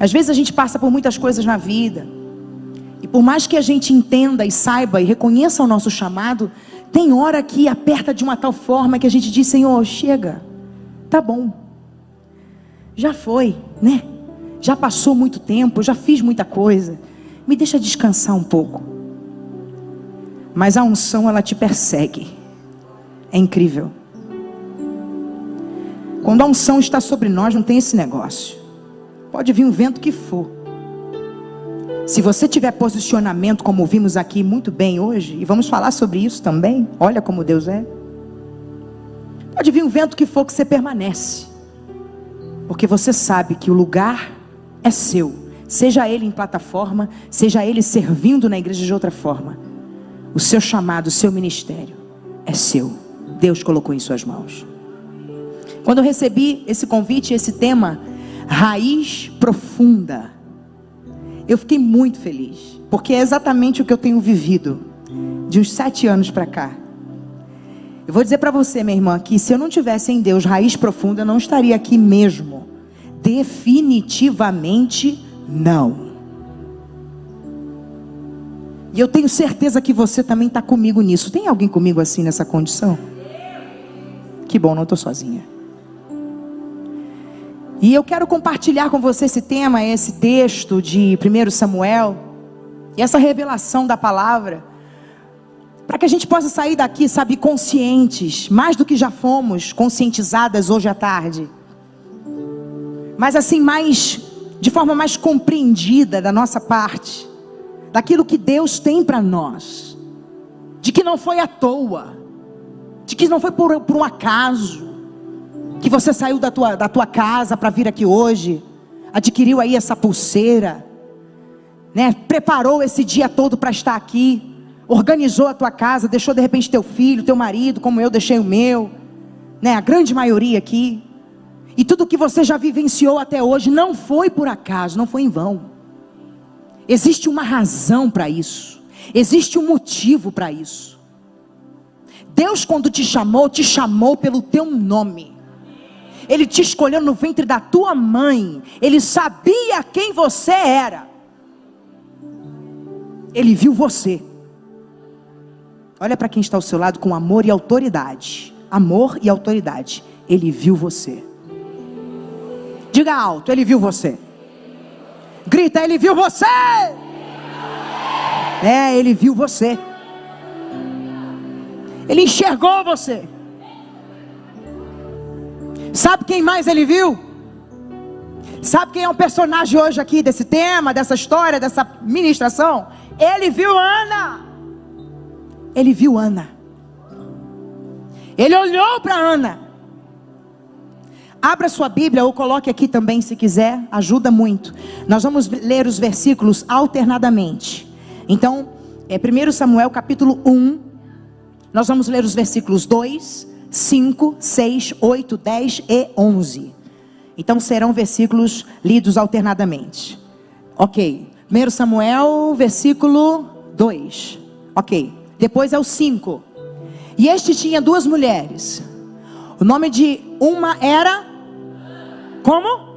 Às vezes a gente passa por muitas coisas na vida, e por mais que a gente entenda e saiba e reconheça o nosso chamado, tem hora que aperta de uma tal forma que a gente diz: Senhor, chega, tá bom, já foi, né? Já passou muito tempo, eu já fiz muita coisa, me deixa descansar um pouco. Mas a unção, ela te persegue. É incrível. Quando a unção está sobre nós, não tem esse negócio. Pode vir um vento que for. Se você tiver posicionamento, como vimos aqui muito bem hoje, e vamos falar sobre isso também, olha como Deus é. Pode vir um vento que for, que você permanece. Porque você sabe que o lugar é seu. Seja ele em plataforma, seja ele servindo na igreja de outra forma. O seu chamado, o seu ministério é seu. Deus colocou em suas mãos. Quando eu recebi esse convite, esse tema, raiz profunda, eu fiquei muito feliz, porque é exatamente o que eu tenho vivido de uns 7 anos para cá. Eu vou dizer para você, minha irmã, que se eu não tivesse em Deus raiz profunda, eu não estaria aqui mesmo. Definitivamente não. E eu tenho certeza que você também está comigo nisso. Tem alguém comigo assim nessa condição? Que bom, não estou sozinha. E eu quero compartilhar com você esse tema, esse texto de 1 Samuel, e essa revelação da palavra, para que a gente possa sair daqui, sabe, conscientes, mais do que já fomos conscientizadas hoje à tarde, mas assim, de forma mais compreendida da nossa parte, daquilo que Deus tem para nós, de que não foi à toa, de que não foi por um acaso, que você saiu da tua casa para vir aqui hoje, adquiriu aí essa pulseira, né? Preparou esse dia todo para estar aqui, organizou a tua casa, deixou de repente teu filho, teu marido, como eu deixei o meu, né? A grande maioria aqui, e tudo que você já vivenciou até hoje não foi por acaso, não foi em vão. Existe uma razão para isso, existe um motivo para isso. Deus, quando te chamou pelo teu nome. Ele te escolheu no ventre da tua mãe. Ele sabia quem você era. Ele viu você. Olha para quem está ao seu lado com amor e autoridade. Amor e autoridade. Ele viu você. Diga alto, ele viu você. Grita, ele viu você. É, ele viu você. Ele enxergou você. Sabe quem mais ele viu? Sabe quem é o personagem hoje aqui desse tema, dessa história, dessa ministração? Ele viu Ana. Ele viu Ana. Ele olhou para Ana. Abra sua Bíblia ou coloque aqui também se quiser, ajuda muito. Nós vamos ler os versículos alternadamente. Então, 1 Samuel capítulo 1. Nós vamos ler os versículos 2, 5, 6, 8, 10 e 11. Então serão versículos lidos alternadamente. Ok. 1 Samuel, versículo 2. Ok. Depois é o 5. E este tinha 2 mulheres. O nome de uma era... Como?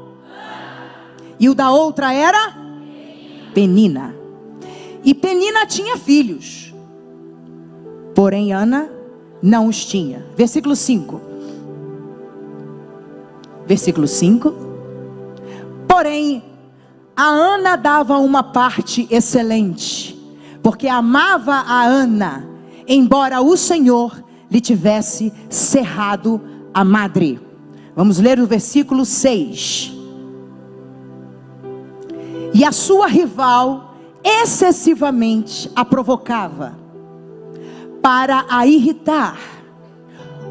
E o da outra era? Penina. E Penina tinha filhos. Porém Ana não os tinha. Versículo 5. Versículo 5. Porém, a Ana dava uma parte excelente, porque amava a Ana, embora o Senhor lhe tivesse cerrado a madre. Vamos ler o versículo 6. E a sua rival excessivamente a provocava, para a irritar,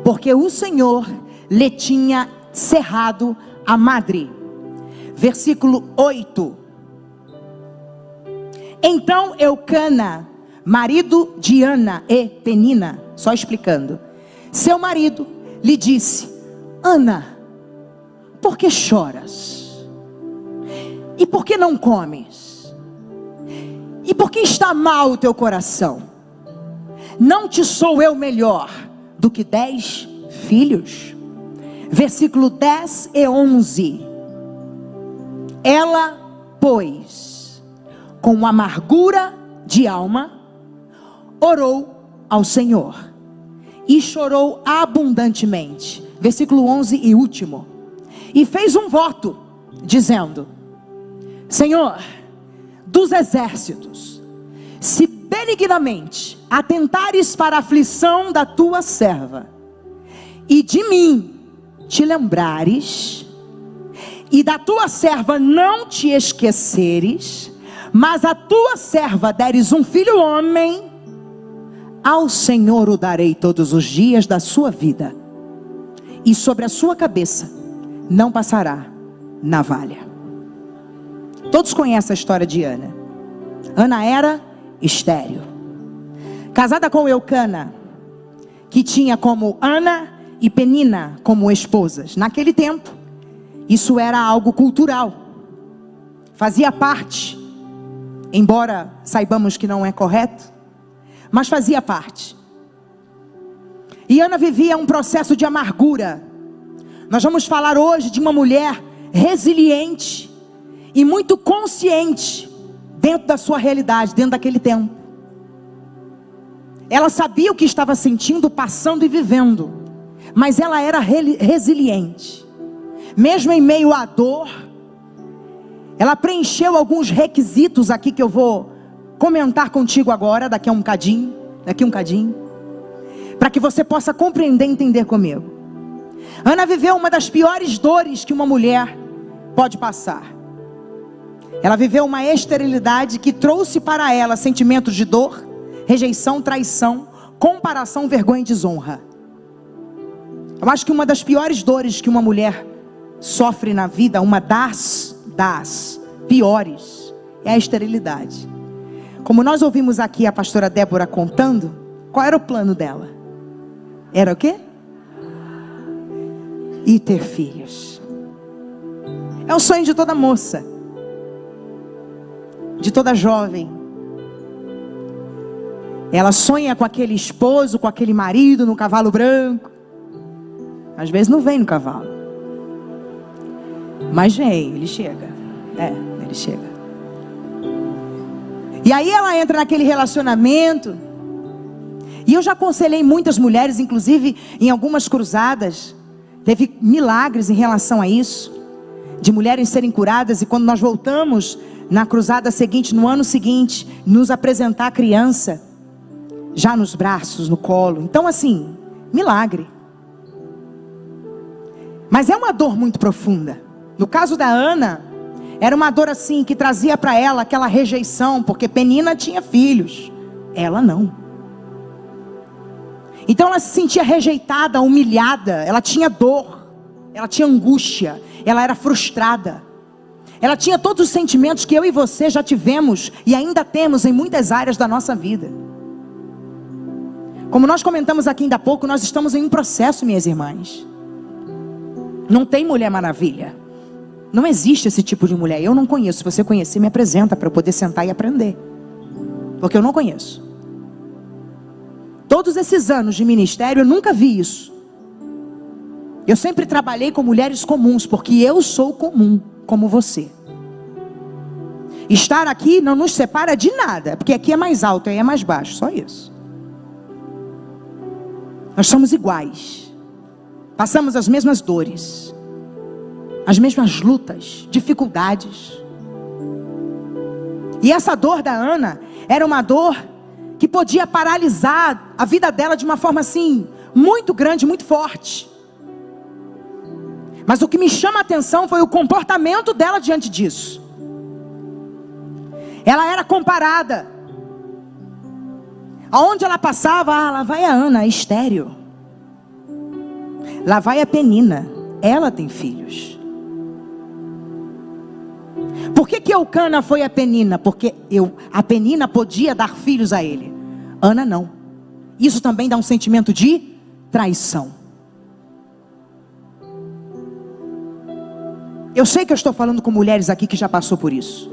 porque o Senhor lhe tinha cerrado a madre. Versículo 8. Então Eucana, marido de Ana e Penina, só explicando, seu marido lhe disse: Ana, por que choras? E por que não comes? E por que está mal o teu coração? Não te sou eu melhor do que 10 filhos? Versículo 10 e 11. Ela pois, com amargura de alma, orou ao Senhor e chorou abundantemente. Versículo 11 e último. E fez um voto, dizendo: Senhor dos exércitos, se benignamente atentares para a aflição da tua serva, e de mim te lembrares, e da tua serva não te esqueceres, mas a tua serva deres um filho homem, ao Senhor o darei todos os dias da sua vida, e sobre a sua cabeça não passará navalha. Todos conhecem a história de Ana. Ana era estéril, casada com Eucana, que tinha como Ana e Penina como esposas. Naquele tempo, isso era algo cultural, fazia parte, embora saibamos que não é correto, mas fazia parte. E Ana vivia um processo de amargura. Nós vamos falar hoje de uma mulher resiliente e muito consciente dentro da sua realidade, dentro daquele tempo. Ela sabia o que estava sentindo, passando e vivendo, mas ela era resiliente. Mesmo em meio à dor, ela preencheu alguns requisitos aqui que eu vou comentar contigo agora, daqui a um cadinho, para que você possa compreender e entender comigo. Ana viveu uma das piores dores que uma mulher pode passar. Ela viveu uma esterilidade que trouxe para ela sentimentos de dor, rejeição, traição, comparação, vergonha e desonra. Eu acho que uma das piores dores que uma mulher sofre na vida, uma das piores, é a esterilidade. Como nós ouvimos aqui a pastora Débora contando, qual era o plano dela? Era o quê? E ter filhos. É o sonho de toda moça, de toda jovem. Ela sonha com aquele esposo, com aquele marido no cavalo branco. Às vezes não vem no cavalo, mas vem, ele chega. Ele chega. E aí ela entra naquele relacionamento. E eu já aconselhei muitas mulheres, inclusive em algumas cruzadas, teve milagres em relação a isso, de mulheres serem curadas. E quando nós voltamos na cruzada seguinte, no ano seguinte, nos apresentar a criança já nos braços, no colo. Então assim, milagre. Mas é uma dor muito profunda. No caso da Ana, era uma dor assim, que trazia para ela aquela rejeição, porque Penina tinha filhos, ela não. Então ela se sentia rejeitada, humilhada, ela tinha dor, ela tinha angústia, ela era frustrada. Ela tinha todos os sentimentos que eu e você já tivemos e ainda temos em muitas áreas da nossa vida. Como nós comentamos aqui ainda há pouco, nós estamos em um processo, minhas irmãs. Não tem Mulher Maravilha. Não existe esse tipo de mulher. Eu não conheço. Se você conhecer, me apresenta para eu poder sentar e aprender. Porque eu não conheço. Todos esses anos de ministério, eu nunca vi isso. Eu sempre trabalhei com mulheres comuns, porque eu sou comum, como você. Estar aqui não nos separa de nada, porque aqui é mais alto, aí é mais baixo, só isso. Nós somos iguais. Passamos as mesmas dores, as mesmas lutas, dificuldades. E essa dor da Ana era uma dor que podia paralisar a vida dela de uma forma assim, muito grande, muito forte. Mas o que me chama a atenção foi o comportamento dela diante disso. Ela era comparada. Aonde ela passava, lá vai a Ana, estéril. Lá vai a Penina, ela tem filhos. Por que Eucana foi a Penina? Porque a Penina podia dar filhos a ele, Ana não. Isso também dá um sentimento de traição. Eu sei que eu estou falando com mulheres aqui que já passou por isso.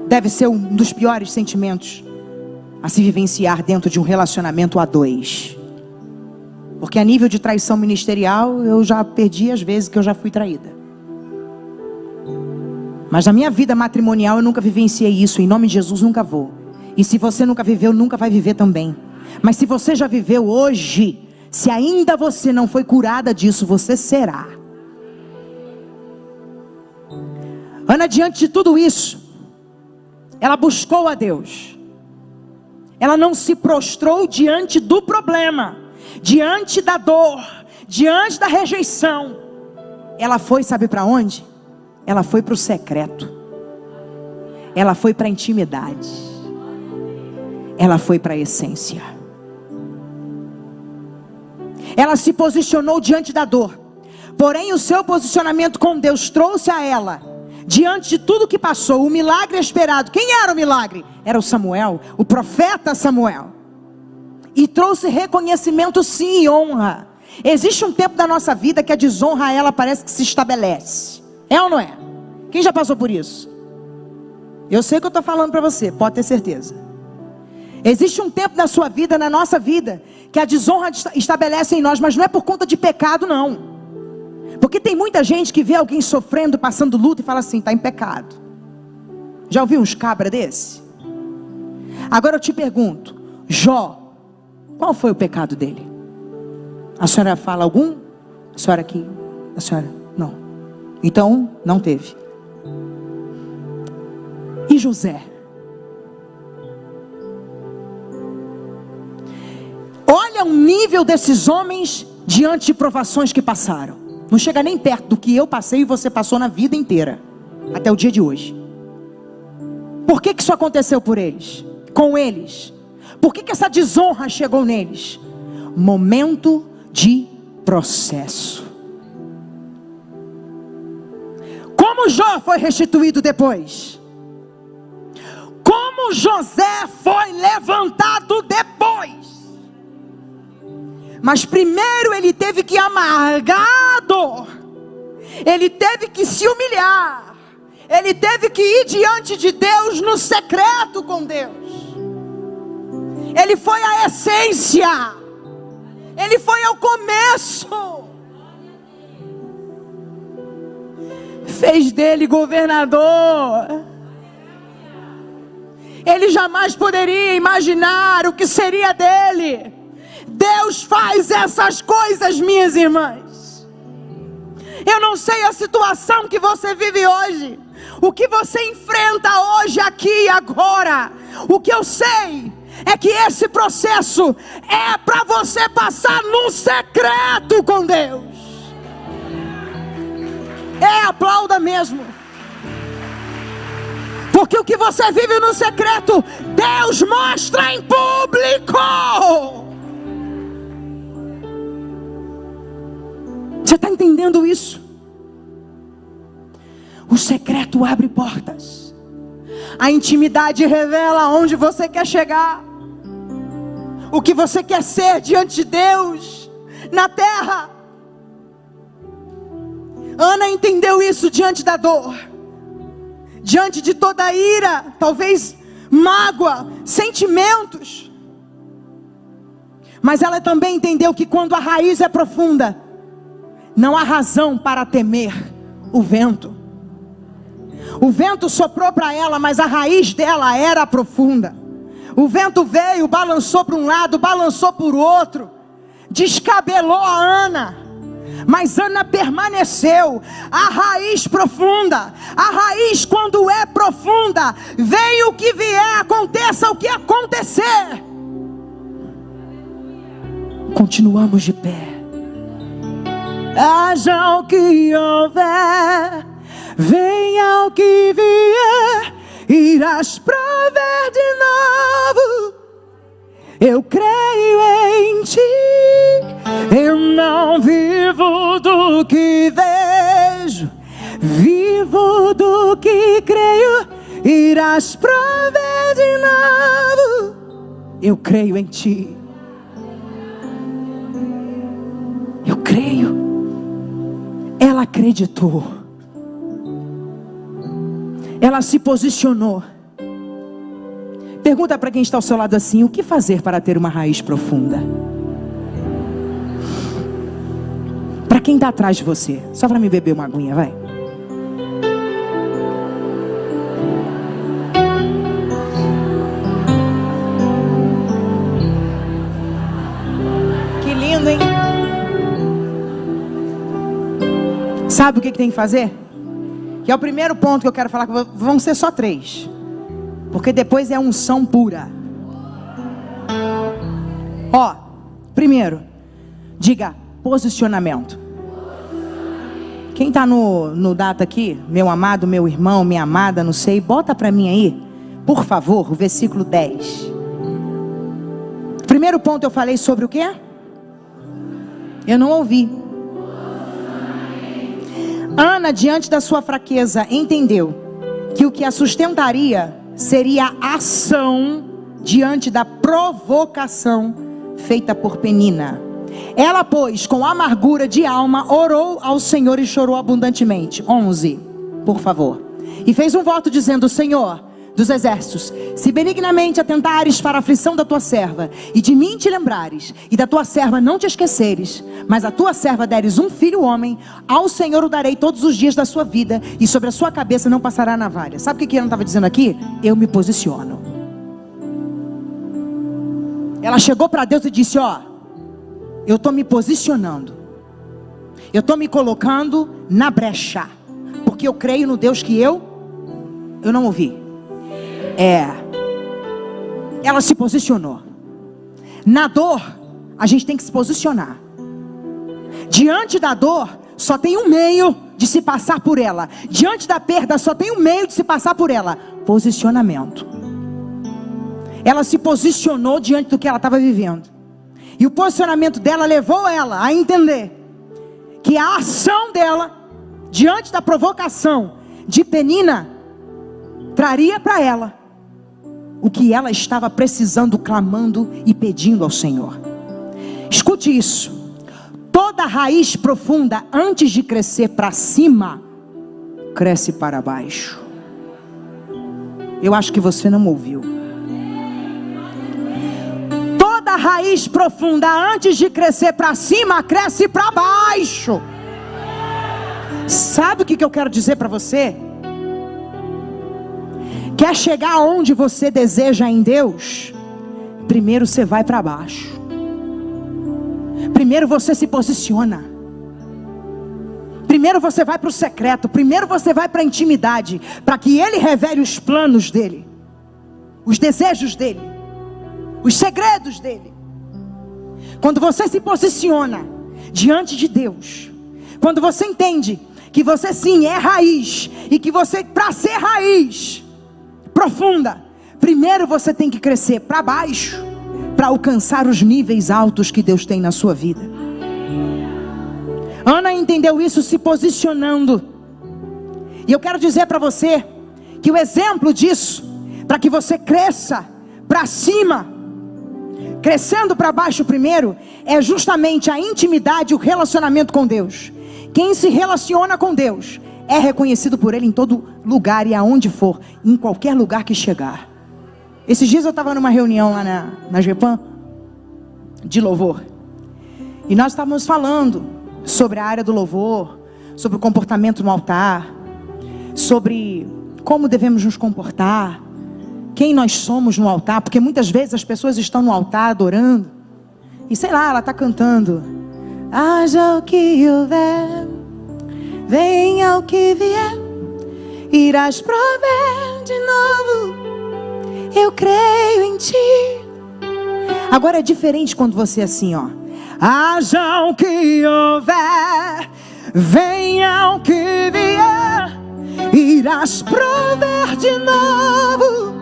Deve ser um dos piores sentimentos a se vivenciar dentro de um relacionamento a dois. Porque a nível de traição ministerial, eu já perdi as vezes que eu já fui traída. Mas na minha vida matrimonial eu nunca vivenciei isso. Em nome de Jesus nunca vou. E se você nunca viveu, nunca vai viver também. Mas se você já viveu hoje, se ainda você não foi curada disso, você será. Ana, diante de tudo isso, ela buscou a Deus. Ela não se prostrou diante do problema, diante da dor, diante da rejeição. Ela foi, sabe para onde? Ela foi para o secreto. Ela foi para a intimidade. Ela foi para a essência. Ela se posicionou diante da dor. Porém, o seu posicionamento com Deus trouxe a ela, diante de tudo que passou, o milagre esperado. Quem era o milagre? Era o Samuel, o profeta Samuel. E trouxe reconhecimento, sim, e honra. Existe um tempo da nossa vida que a desonra, ela parece que se estabelece. É ou não é? Quem já passou por isso? Eu sei que eu estou falando para você, pode ter certeza. Existe um tempo na sua vida, na nossa vida, que a desonra estabelece em nós, mas não é por conta de pecado, não. Porque tem muita gente que vê alguém sofrendo, passando luta e fala assim, está em pecado. Já ouviu uns cabra desse? Agora eu te pergunto, Jó, qual foi o pecado dele? A senhora fala algum? A senhora aqui? A senhora? Não. Então, não teve. E José? Olha o nível desses homens diante de provações que passaram. Não chega nem perto do que eu passei e você passou na vida inteira, até o dia de hoje. Por que isso aconteceu por eles? Com eles? Por que essa desonra chegou neles? Momento de processo. Como Jó foi restituído depois? Como José foi levantado depois? Mas primeiro ele teve que amargar a dor. Ele teve que se humilhar. Ele teve que ir diante de Deus no secreto com Deus. Ele foi a essência. Ele foi ao começo. Fez dele governador. Ele jamais poderia imaginar o que seria dele. Deus faz essas coisas, minhas irmãs. Eu não sei a situação que você vive hoje, o que você enfrenta hoje, aqui e agora. O que eu sei é que esse processo é para você passar num secreto com Deus. Aplauda mesmo. Porque o que você vive no secreto, Deus mostra em público. Você está entendendo isso? O secreto abre portas. A intimidade revela onde você quer chegar. O que você quer ser diante de Deus na terra. Ana entendeu isso diante da dor. Diante de toda a ira, talvez mágoa, sentimentos. Mas ela também entendeu que quando a raiz é profunda, não há razão para temer o vento. O vento soprou para ela, mas a raiz dela era profunda. O vento veio, balançou para um lado, balançou para o outro, descabelou a Ana. Mas Ana permaneceu. A raiz profunda, a raiz quando é profunda, venha o que vier, aconteça o que acontecer, continuamos de pé. Haja o que houver, venha o que vier, irás prover de novo. Eu creio em ti. Eu não vivo do que vejo, vivo do que creio, irás prover de novo. Eu creio em ti. Eu creio. Ela acreditou. Ela se posicionou. Pergunta para quem está ao seu lado assim: o que fazer para ter uma raiz profunda? Para quem está atrás de você, só para me beber uma aguinha, vai. Sabe o que tem que fazer? Que é o primeiro ponto que eu quero falar, que vão ser só 3. Porque depois é unção pura. Ó, primeiro, diga posicionamento. Quem está no data aqui, meu amado, meu irmão, minha amada, não sei, bota para mim aí, por favor, o versículo 10. Primeiro ponto eu falei sobre o quê? Eu não ouvi. Ana, diante da sua fraqueza, entendeu que o que a sustentaria seria a ação diante da provocação feita por Penina. Ela, pois, com amargura de alma, orou ao Senhor e chorou abundantemente. 11, por favor. E fez um voto dizendo: Senhor dos exércitos, se benignamente atentares para a aflição da tua serva, e de mim te lembrares, e da tua serva não te esqueceres, mas a tua serva deres um filho homem, ao Senhor o darei todos os dias da sua vida, e sobre a sua cabeça não passará a navalha. Sabe o que ela estava dizendo aqui? Eu me posiciono. Ela chegou para Deus e disse: ó, eu estou me posicionando, eu estou me colocando na brecha, porque eu creio no Deus que eu não ouvi. Ela se posicionou. Na dor, a gente tem que se posicionar. Diante da dor, só tem um meio de se passar por ela. Diante da perda, só tem um meio de se passar por ela: posicionamento. Ela se posicionou diante do que ela estava vivendo. E o posicionamento dela levou ela a entender que a ação dela, diante da provocação de Penina, traria para ela o que ela estava precisando, clamando e pedindo ao Senhor. Escute isso: toda raiz profunda, antes de crescer para cima, cresce para baixo. Eu acho que você não ouviu. Toda raiz profunda, antes de crescer para cima, cresce para baixo. Sabe o que eu quero dizer para você? Quer chegar onde você deseja em Deus? Primeiro você vai para baixo. Primeiro você se posiciona. Primeiro você vai para o secreto. Primeiro você vai para a intimidade, para que Ele revele os planos dEle, os desejos dEle, os segredos dEle. Quando você se posiciona diante de Deus, quando você entende que você sim é raiz, e que você, para ser raiz profunda, primeiro você tem que crescer para baixo, para alcançar os níveis altos que Deus tem na sua vida. Ana entendeu isso se posicionando. E eu quero dizer para você que o exemplo disso, para que você cresça para cima, crescendo para baixo primeiro, é justamente a intimidade, o relacionamento com Deus. Quem se relaciona com Deus é reconhecido por Ele em todo lugar e aonde for, em qualquer lugar que chegar. Esses dias eu estava numa reunião lá na GEPAM, de louvor, e nós estávamos falando sobre a área do louvor, sobre o comportamento no altar, sobre como devemos nos comportar, quem nós somos no altar, porque muitas vezes as pessoas estão no altar adorando, e sei lá, ela está cantando: haja o que houver, venha o que vier, irás prover de novo, eu creio em ti. Agora é diferente quando você é assim, ó: haja o que houver, venha o que vier, irás prover de novo,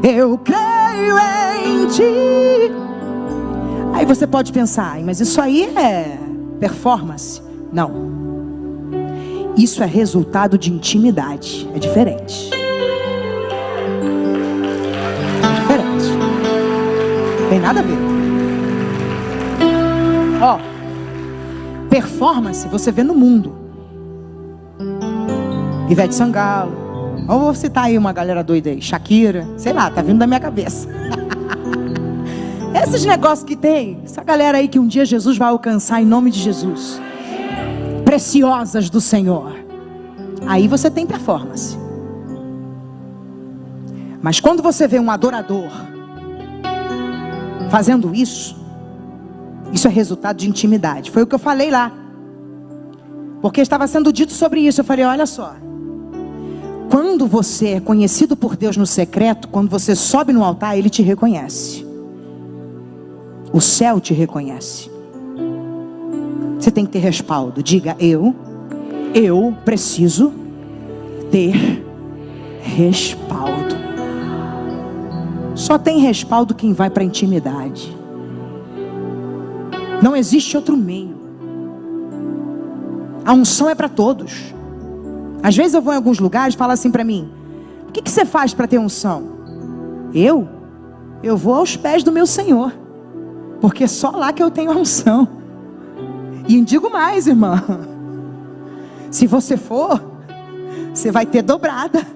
eu creio em ti. Aí você pode pensar: mas isso aí é performance. Não. Isso é resultado de intimidade. É diferente. É diferente. Tem nada a ver. Ó, performance você vê no mundo. Ivete Sangalo. Ou vou citar aí uma galera doida aí, Shakira, sei lá, tá vindo da minha cabeça. Esses negócios que tem, essa galera aí que um dia Jesus vai alcançar em nome de Jesus, preciosas do Senhor, aí você tem performance. Mas quando você vê um adorador fazendo isso, isso é resultado de intimidade. Foi o que eu falei lá. Porque estava sendo dito sobre isso. Eu falei, olha só. Quando você é conhecido por Deus no secreto, quando você sobe no altar, Ele te reconhece. O céu te reconhece. Você tem que ter respaldo. Diga, eu preciso ter respaldo. Só tem respaldo quem vai para a intimidade. Não existe outro meio. A unção é para todos. Às vezes eu vou em alguns lugares e falo assim para mim: o que você faz para ter unção? Eu vou aos pés do meu Senhor, porque só lá que eu tenho a unção. E digo mais, irmã, se você for, você vai ter dobrada.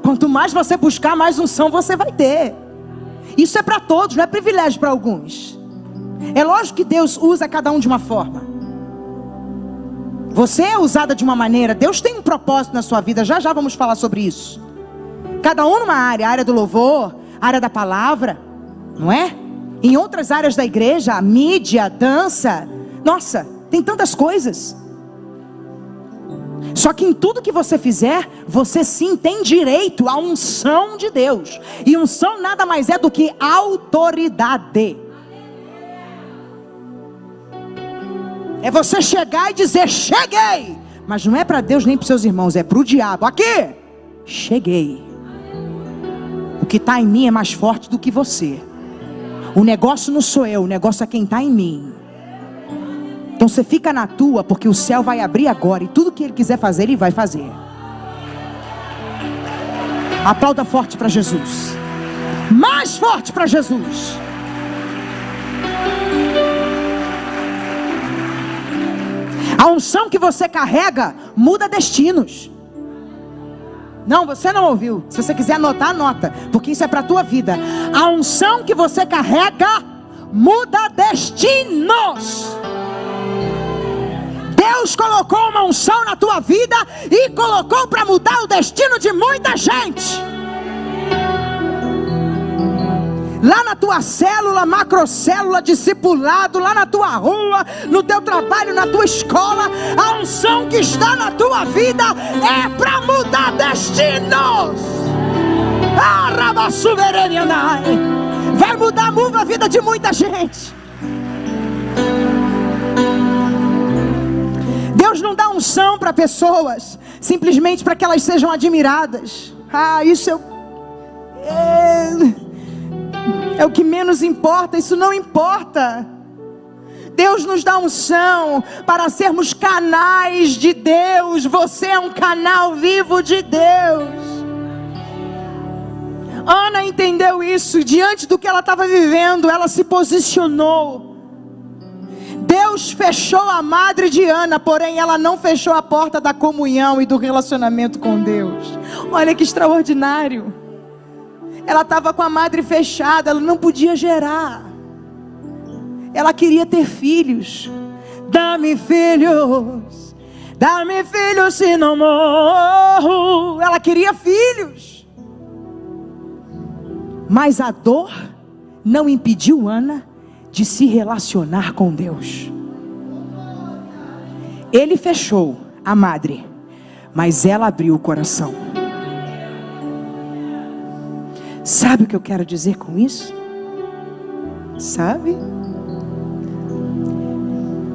Quanto mais você buscar, mais unção você vai ter. Isso é para todos, não é privilégio para alguns. É lógico que Deus usa cada um de uma forma. Você é usada de uma maneira. Deus tem um propósito na sua vida. Já vamos falar sobre isso. Cada um numa área. A área do louvor, a área da palavra, não é? Em outras áreas da igreja, a mídia, a dança. Nossa, tem tantas coisas. Só que em tudo que você fizer, você sim tem direito à unção de Deus. E unção nada mais é do que autoridade. É você chegar e dizer, cheguei. Mas não é para Deus nem para os seus irmãos, é para o diabo. Aqui, cheguei. O que está em mim é mais forte do que você. O negócio não sou eu, o negócio é quem está em mim. Então você fica na tua, porque o céu vai abrir agora. E tudo que Ele quiser fazer, Ele vai fazer. Aplauda forte para Jesus. Mais forte para Jesus. A unção que você carrega muda destinos. Não, você não ouviu. Se você quiser anotar, anota, porque isso é para a tua vida. A unção que você carrega muda destinos. Deus colocou uma unção na tua vida e colocou para mudar o destino de muita gente. Lá na tua célula, macrocélula, discipulado, lá na tua rua, no teu trabalho, na tua escola, a unção que está na tua vida é para mudar destinos. Vai mudar a vida de muita gente. Deus não dá unção para pessoas simplesmente para que elas sejam admiradas. Isso é o que menos importa. Isso não importa. Deus nos dá unção para sermos canais de Deus. Você é um canal vivo de Deus. Ana entendeu isso. Diante do que ela estava vivendo, ela se posicionou. Deus fechou a madre de Ana, porém ela não fechou a porta da comunhão e do relacionamento com Deus. Olha que extraordinário. Ela estava com a madre fechada, ela não podia gerar. Ela queria ter filhos. Dá-me filhos se não morro. Ela queria filhos. Mas a dor não impediu Ana de se relacionar com Deus. Ele fechou a madre, mas ela abriu o coração. Sabe o que eu quero dizer com isso? Sabe?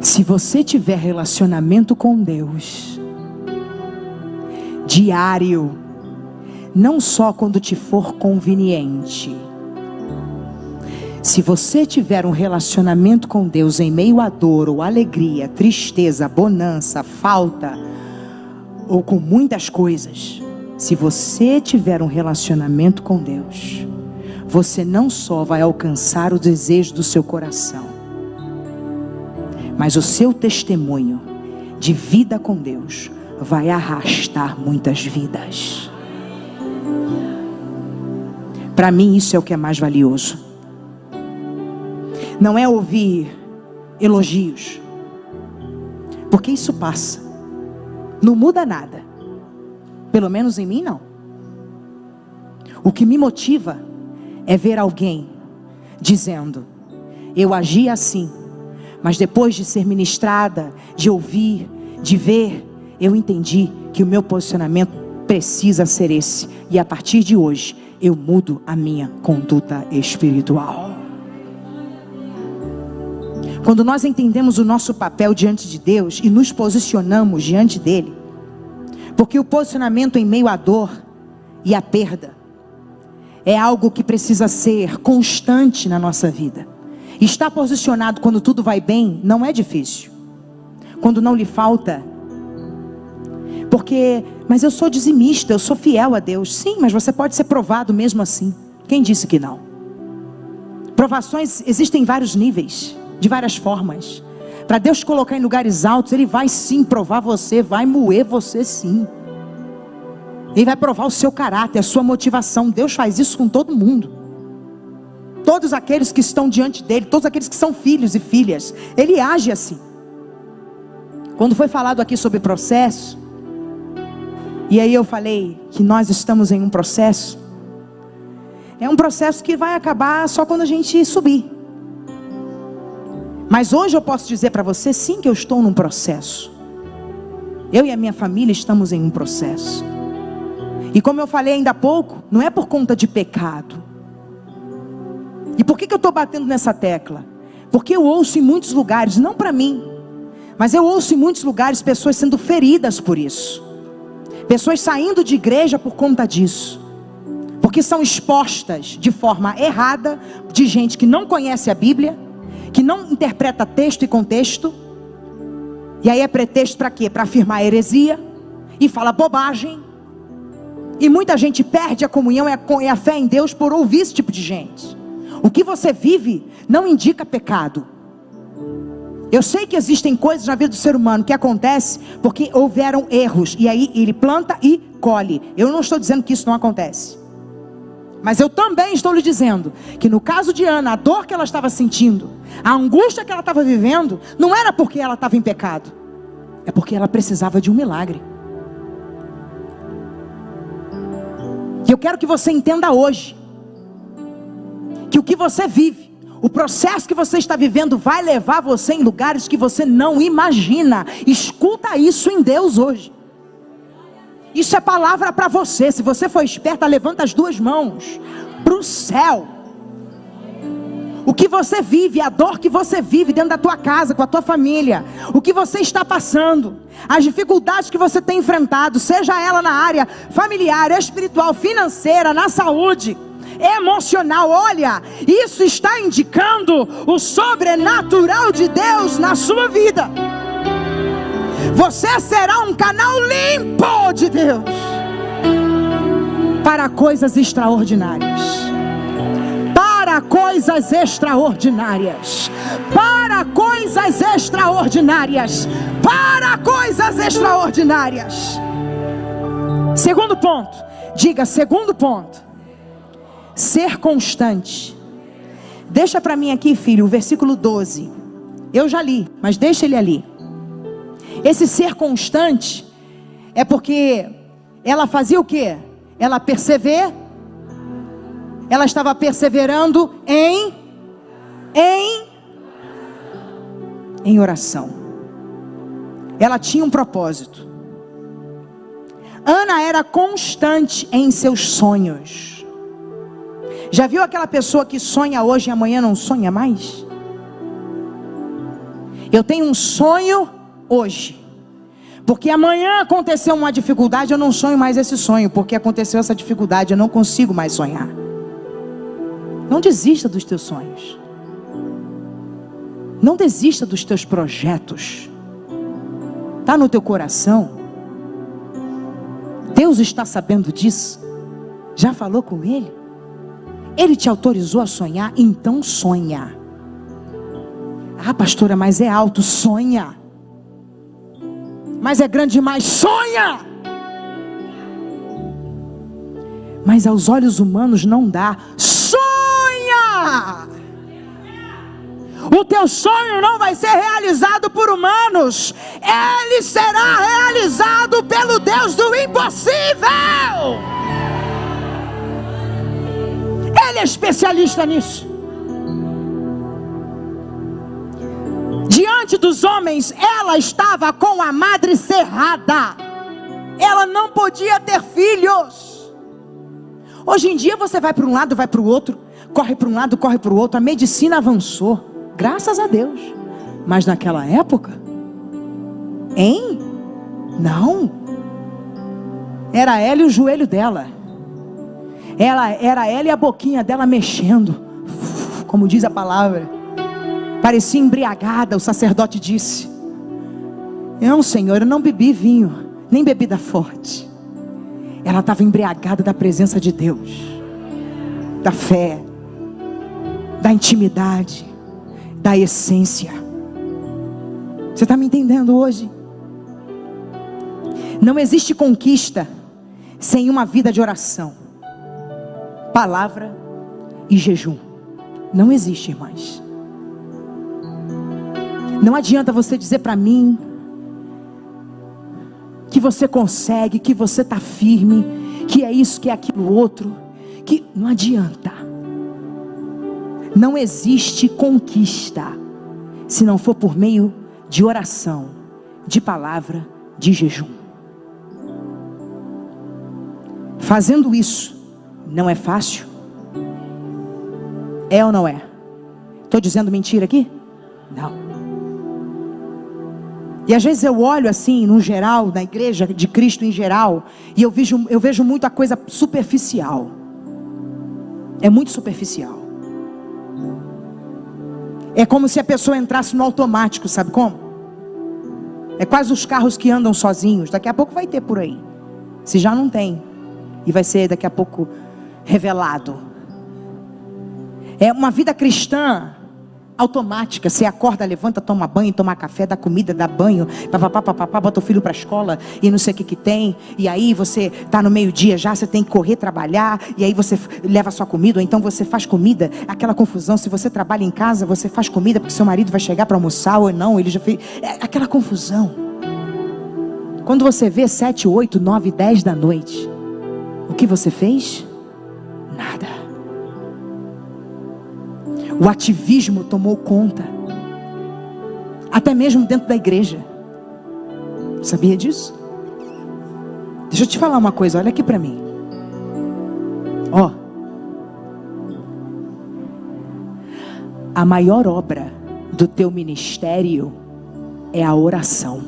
Se você tiver relacionamento com Deus diário, não só quando te for conveniente. Se você tiver um relacionamento com Deus em meio à dor ou alegria, tristeza, bonança, falta, ou com muitas coisas, se você tiver um relacionamento com Deus, você não só vai alcançar o desejo do seu coração, mas o seu testemunho de vida com Deus vai arrastar muitas vidas. Para mim isso é o que é mais valioso. Não é ouvir elogios, porque isso passa, não muda nada, pelo menos em mim não. O que me motiva é ver alguém dizendo, eu agi assim, mas depois de ser ministrada, de ouvir, de ver, eu entendi que o meu posicionamento precisa ser esse. E a partir de hoje, eu mudo a minha conduta espiritual. Quando nós entendemos o nosso papel diante de Deus e nos posicionamos diante dele, porque o posicionamento em meio à dor e à perda é algo que precisa ser constante na nossa vida. Estar posicionado quando tudo vai bem não é difícil. Quando não lhe falta, mas eu sou dizimista, eu sou fiel a Deus. Sim, mas você pode ser provado mesmo assim. Quem disse que não? Provações existem em vários níveis, de várias formas. Para Deus colocar em lugares altos, Ele vai sim provar você, vai moer você sim. Ele vai provar o seu caráter, a sua motivação. Deus faz isso com todo mundo. Todos aqueles que estão diante dEle, todos aqueles que são filhos e filhas, Ele age assim. Quando foi falado aqui sobre processo, e aí eu falei que nós estamos em um processo, é um processo que vai acabar só quando a gente subir. Mas hoje eu posso dizer para você, sim, que eu estou num processo. Eu e a minha família estamos em um processo. E como eu falei ainda há pouco, não é por conta de pecado. E por que eu estou batendo nessa tecla? Porque eu ouço em muitos lugares, não para mim, mas eu ouço em muitos lugares pessoas sendo feridas por isso. Pessoas saindo de igreja por conta disso. Porque são expostas de forma errada, de gente que não conhece a Bíblia, que não interpreta texto e contexto. E aí é pretexto para quê? Para afirmar heresia e fala bobagem. E muita gente perde a comunhão e a fé em Deus por ouvir esse tipo de gente. O que você vive não indica pecado. Eu sei que existem coisas na vida do ser humano que acontecem porque houveram erros. E aí ele planta e colhe. Eu não estou dizendo que isso não acontece. Mas eu também estou lhe dizendo que no caso de Ana, a dor que ela estava sentindo, a angústia que ela estava vivendo, não era porque ela estava em pecado. É porque ela precisava de um milagre. E eu quero que você entenda hoje que o que você vive, o processo que você está vivendo vai levar você em lugares que você não imagina. Escuta isso em Deus hoje. Isso é palavra para você. Se você for esperta, levanta as duas mãos para o céu. O que você vive, a dor que você vive dentro da tua casa, com a tua família, o que você está passando, as dificuldades que você tem enfrentado, seja ela na área familiar, espiritual, financeira, na saúde, emocional, olha, isso está indicando o sobrenatural de Deus na sua vida. Você será um canal limpo de Deus para coisas extraordinárias. Para coisas extraordinárias. Para coisas extraordinárias. Para coisas extraordinárias. Segundo ponto. Diga, segundo ponto. Ser constante. Deixa para mim aqui, filho, o versículo 12. Eu já li, mas deixa ele ali. Esse ser constante é porque ela fazia o quê? Ela estava perseverando em oração. Ela tinha um propósito. Ana era constante em seus sonhos. Já viu aquela pessoa que sonha hoje e amanhã não sonha mais? Eu tenho um sonho hoje, porque amanhã aconteceu uma dificuldade, eu não sonho mais esse sonho, porque aconteceu essa dificuldade, eu não consigo mais sonhar. Não desista dos teus sonhos. Não desista dos teus projetos. Está no teu coração. Deus está sabendo disso. Já falou com Ele? Ele te autorizou a sonhar, então sonha. Ah, pastora, mas é alto, sonha. Mas é grande demais, sonha. Mas aos olhos humanos não dá, sonha. O teu sonho não vai ser realizado por humanos, ele será realizado pelo Deus do impossível. Ele é especialista nisso. Diante sacerdote dos homens, ela estava com a madre cerrada. Ela não podia ter filhos. Hoje em dia você vai para um lado, vai para o outro, corre para um lado, corre para o outro. A medicina avançou, graças a Deus. Mas naquela época, hein? Não. Era ela e o joelho dela. Era ela e a boquinha dela mexendo, como diz a palavra. Parecia embriagada. O sacerdote disse: não, Senhor, eu não bebi vinho, nem bebida forte. Ela estava embriagada da presença de Deus, da fé, da intimidade, da essência. Você está me entendendo hoje? Não existe conquista sem uma vida de oração, palavra e jejum. Não existe, irmãs. Não adianta você dizer para mim que você consegue, que você está firme, que é isso, que é aquilo outro, que não adianta. Não existe conquista se não for por meio de oração, de palavra, de jejum. Fazendo isso, não é fácil? É ou não é? Estou dizendo mentira aqui? Não. E às vezes eu olho assim, no geral, na igreja de Cristo em geral, e eu vejo muito a coisa superficial. É muito superficial. É como se a pessoa entrasse no automático, sabe como? É quase os carros que andam sozinhos. Daqui a pouco vai ter por aí. Se já não tem. E vai ser daqui a pouco revelado. É uma vida cristã automática. Você acorda, levanta, toma banho, toma café, dá comida, dá banho, papapá, bota o filho para a escola e não sei o que tem. E aí você está no meio-dia já, você tem que correr, trabalhar, e aí você leva a sua comida, ou então você faz comida. Aquela confusão, se você trabalha em casa, você faz comida porque seu marido vai chegar para almoçar ou não, ele já fez. Aquela confusão. Quando você vê 7, 8, 9, 10 da noite, o que você fez? Nada. O ativismo tomou conta, até mesmo dentro da igreja. Sabia disso? Deixa eu te falar uma coisa, olha aqui para mim. Ó, a maior obra do teu ministério é a oração.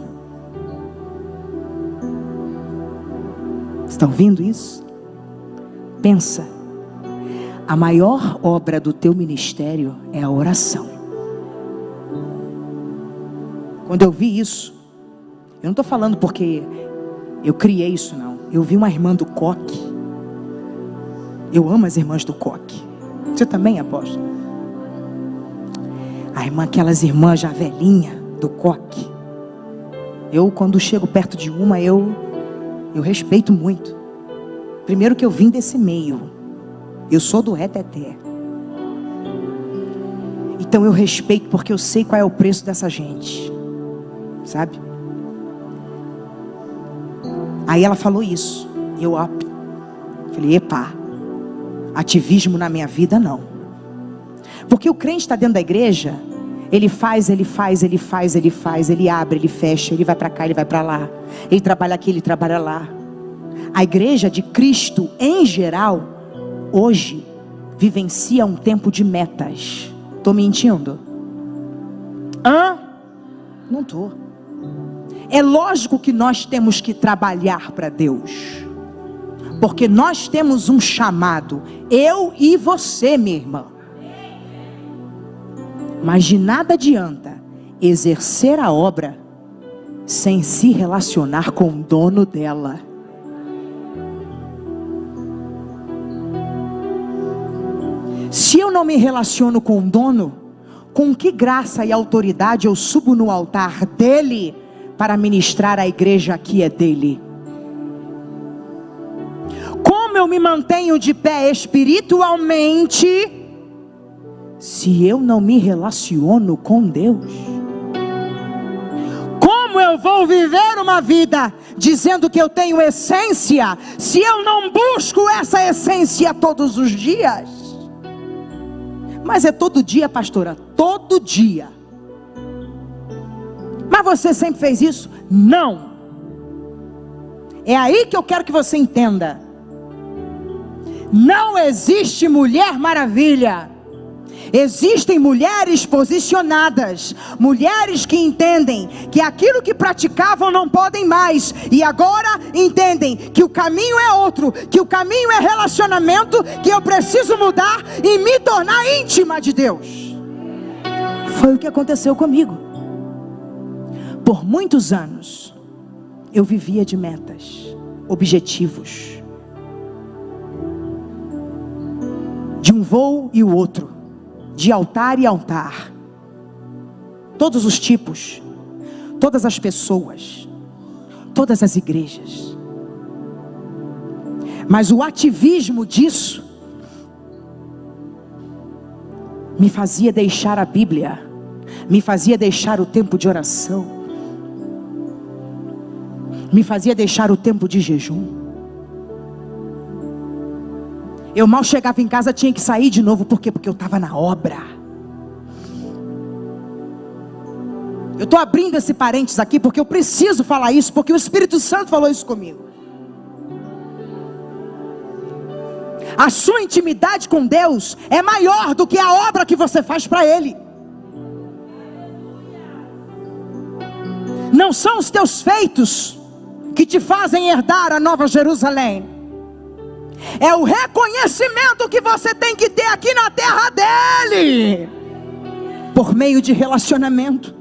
Você está ouvindo isso? Pensa. A maior obra do teu ministério é a oração. Quando eu vi isso, eu não estou falando porque eu criei isso, não. Eu vi uma irmã do coque. Eu amo as irmãs do coque. Você também, apóstolo? A irmã, aquelas irmãs já velhinha do coque. Eu, quando chego perto de uma, eu respeito muito. Primeiro que eu vim desse meio. Eu sou do reteté. Então eu respeito porque eu sei qual é o preço dessa gente. Sabe? Aí ela falou isso. E eu falei, epa, ativismo na minha vida não. Porque o crente está dentro da igreja, ele faz, ele abre, ele fecha, ele vai para cá, ele vai para lá. Ele trabalha aqui, ele trabalha lá. A igreja de Cristo em geral, hoje, vivencia um tempo de metas. Estou mentindo? Não estou. É lógico que nós temos que trabalhar para Deus. Porque nós temos um chamado. Eu e você, minha irmã. Mas de nada adianta exercer a obra sem se relacionar com o dono dela. Se eu não me relaciono com o dono, com que graça e autoridade eu subo no altar dele para ministrar a igreja que é dele? Como eu me mantenho de pé espiritualmente se eu não me relaciono com Deus? Como eu vou viver uma vida dizendo que eu tenho essência se eu não busco essa essência todos os dias? Mas é todo dia, pastora, todo dia. Mas você sempre fez isso? Não. É aí que eu quero que você entenda. Não existe Mulher Maravilha. Existem mulheres posicionadas, mulheres que entendem que aquilo que praticavam não podem mais, e agora entendem que o caminho é outro, que o caminho é relacionamento, que eu preciso mudar e me tornar íntima de Deus. Foi o que aconteceu comigo. Por muitos anos eu vivia de metas, objetivos, de um voo e o outro, de altar e altar, todos os tipos, todas as pessoas, todas as igrejas. Mas o ativismo disso me fazia deixar a Bíblia, me fazia deixar o tempo de oração, me fazia deixar o tempo de jejum. Eu mal chegava em casa, tinha que sair de novo. Por quê? Porque eu estava na obra. Eu estou abrindo esse parênteses aqui porque eu preciso falar isso, porque o Espírito Santo falou isso comigo. A sua intimidade com Deus é maior do que a obra que você faz para Ele. Não são os teus feitos que te fazem herdar a Nova Jerusalém. É o reconhecimento que você tem que ter aqui na terra dele, por meio de relacionamento,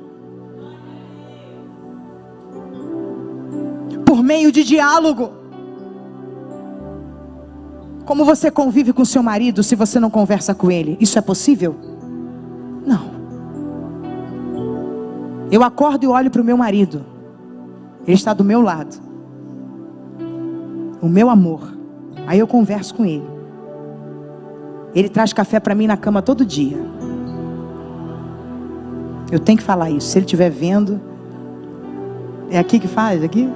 por meio de diálogo. Como você convive com seu marido se você não conversa com ele? Isso é possível? Não. Eu acordo e olho para o meu marido, ele está do meu lado, o meu amor. Aí eu converso com ele. Ele traz café para mim na cama todo dia. Eu tenho que falar isso. Se ele estiver vendo, é aqui que faz? Aqui?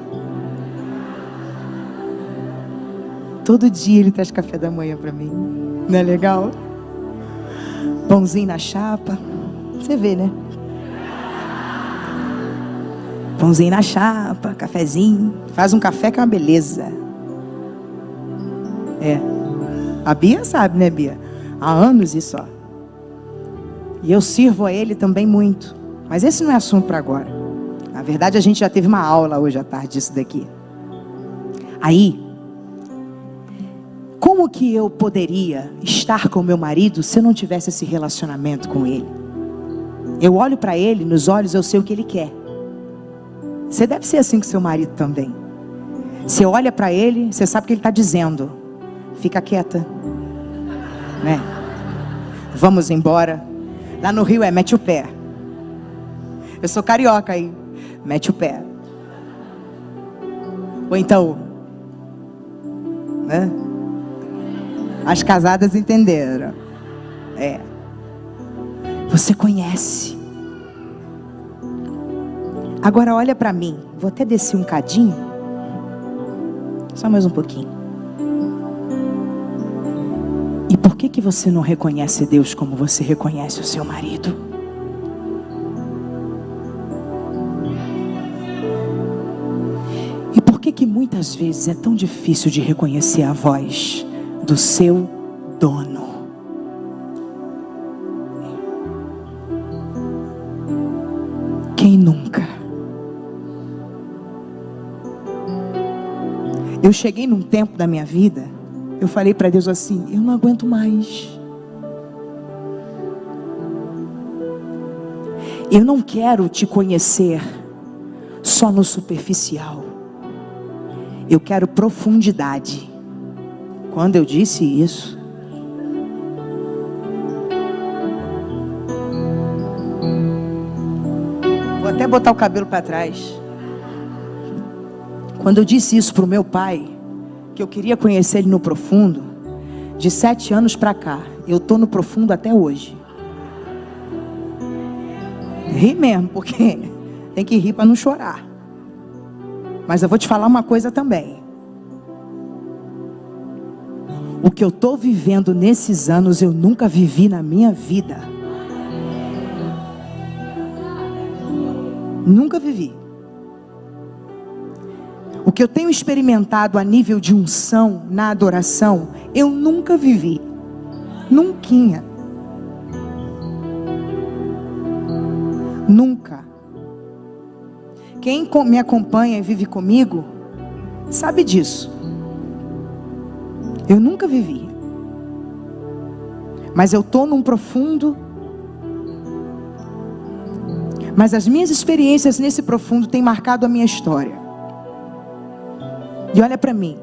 Todo dia ele traz café da manhã para mim. Não é legal? Pãozinho na chapa. Você vê, né? Pãozinho na chapa, cafezinho. Faz um café que é uma beleza. É, a Bia sabe, né, Bia? Há anos isso, ó. E eu sirvo a ele também muito. Mas esse não é assunto para agora. Na verdade, a gente já teve uma aula hoje à tarde disso daqui. Aí, como que eu poderia estar com meu marido se eu não tivesse esse relacionamento com ele? Eu olho para ele, nos olhos eu sei o que ele quer. Você deve ser assim com seu marido também. Você olha para ele, você sabe o que ele está dizendo. Fica quieta, né? Vamos embora. Lá no Rio mete o pé. Eu sou carioca aí, mete o pé. Ou então, né? As casadas entenderam. É. Você conhece. Agora olha para mim. Vou até descer um cadinho. Só mais um pouquinho. E por que você não reconhece Deus como você reconhece o seu marido? E por que muitas vezes é tão difícil de reconhecer a voz do seu dono? Quem nunca? Eu cheguei num tempo da minha vida, eu falei para Deus assim: eu não aguento mais. Eu não quero te conhecer só no superficial. Eu quero profundidade. Quando eu disse isso, vou até botar o cabelo para trás. Quando eu disse isso para o meu pai, que eu queria conhecer ele no profundo, de 7 anos para cá, eu estou no profundo até hoje. Ri mesmo, porque tem que rir para não chorar. Mas eu vou te falar uma coisa também. O que eu estou vivendo nesses anos, eu nunca vivi na minha vida. Nunca vivi. O que eu tenho experimentado a nível de unção na adoração, eu nunca vivi. Nunca. Nunca. Quem me acompanha e vive comigo, sabe disso. Eu nunca vivi. Mas eu estou num profundo. Mas as minhas experiências nesse profundo têm marcado a minha história. E olha para mim.